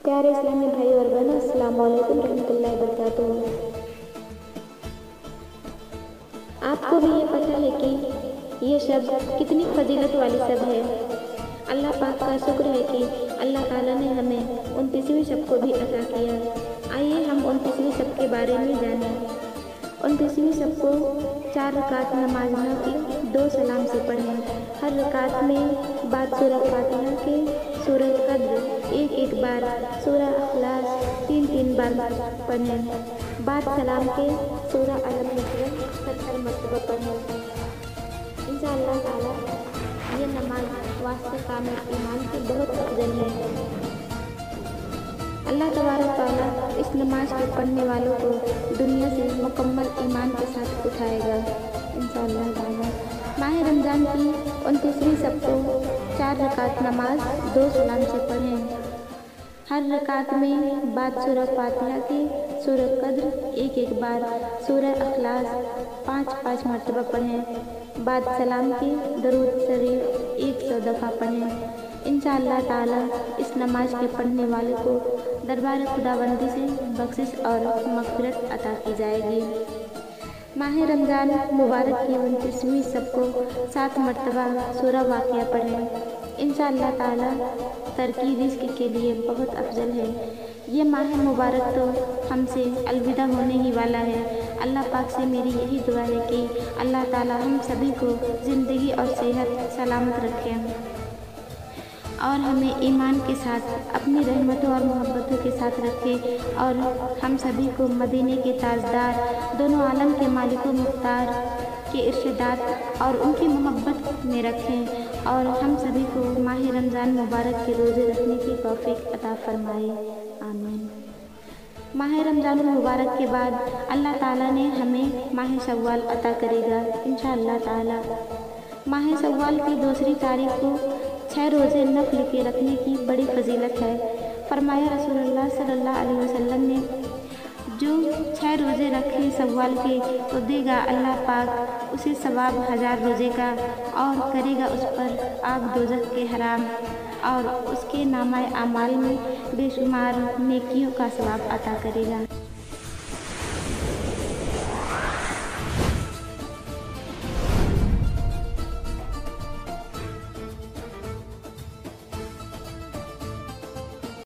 प्यारे इस्लामी भाई और बहनों, अस्सलाम वालेकुम रहमतुल्लाहि व बरकातुहू। आपको भी ये पता है कि ये शब्द कितनी फजीलत वाली शब्द है। अल्लाह पाक का शुक्र है कि अल्लाह ताला ने हमें 29वीं शब को भी अता किया। आइए हम 29वीं शब के बारे में जानें। 29वीं शब को 4 रकात नमाज नफिल 2 सलाम से पढ़ें। हर रकात में बाद सूरह फातिहा के सूरह कद्र एक बार, सूरह अखलास 3 बार पढ़ें। बाद सलाम के सूरह अलम नज़र 70 मरतबा पढ़ें। इंशाअल्लाह ताला ये नमाज वास्ते कामिल ईमान की बहुत अफजल है। अल्लाह तबारक ताला इस नमाज को पढ़ने वालों को दुनिया से मुकम्मल ईमान के साथ उठाएगा इंशाअल्लाह ताला। माह रमज़ान की 29वीं शब को 4 रकात नमाज 2 सलाम से पढ़ें। हर रकात में बाद सूरह फातिहा की सूरह कद्र एक बार, सूरह अखलास 5 मरतबा पढ़ें। बाद सलाम की दरूद शरीफ 100 दफ़ा पढ़ें। इंशाअल्लाह ताला इस नमाज के पढ़ने वाले को दरबार खुदाबंदी से बख्शिश और मग़फ़िरत अता की जाएगी। माह रमज़ान मुबारक की 29वीं शब को 7 मरतबा सूरह वाक़िया पढ़ें। इंशाअल्लाह ताला तरकी रिज़्क़ के लिए बहुत अफजल है। ये माह मुबारक तो हमसे अलविदा होने ही वाला है। अल्लाह पाक से मेरी यही दुआ है कि अल्लाह ताला हम सभी को ज़िंदगी और सेहत सलामत रखें और हमें ईमान के साथ अपनी रहमतों और मोहब्बतों के साथ रखे और हम सभी को मदीने के ताजदार, दोनों आलम के मालिक व मुख्तार के इर्शदात और उनकी मोहब्बत में रखें और हम सभी को माह रमज़ान मुबारक के रोज़े रखने की तौफीक अता फरमाए। आमीन। माह रमज़ान मुबारक के बाद अल्लाह ताला ने हमें माह शव्वाल अता करेगा इंशाअल्लाह ताला। माह शव्वाल की 2 तारीख को 6 रोज़े नफल के रखने की बड़ी फजीलत है। फरमाया रसूलुल्लाह सल्लल्लाहु अलैहि वसल्लम ने, जो 6 रोज़े रखे शव्वाल के तो देगा अल्लाह पाक उसे सवाब 1000 रोज़े का और करेगा उस पर आग दोज़ख के हराम और उसके नामाए आमाल में बेशुमार नेकियों का सवाब अता करेगा।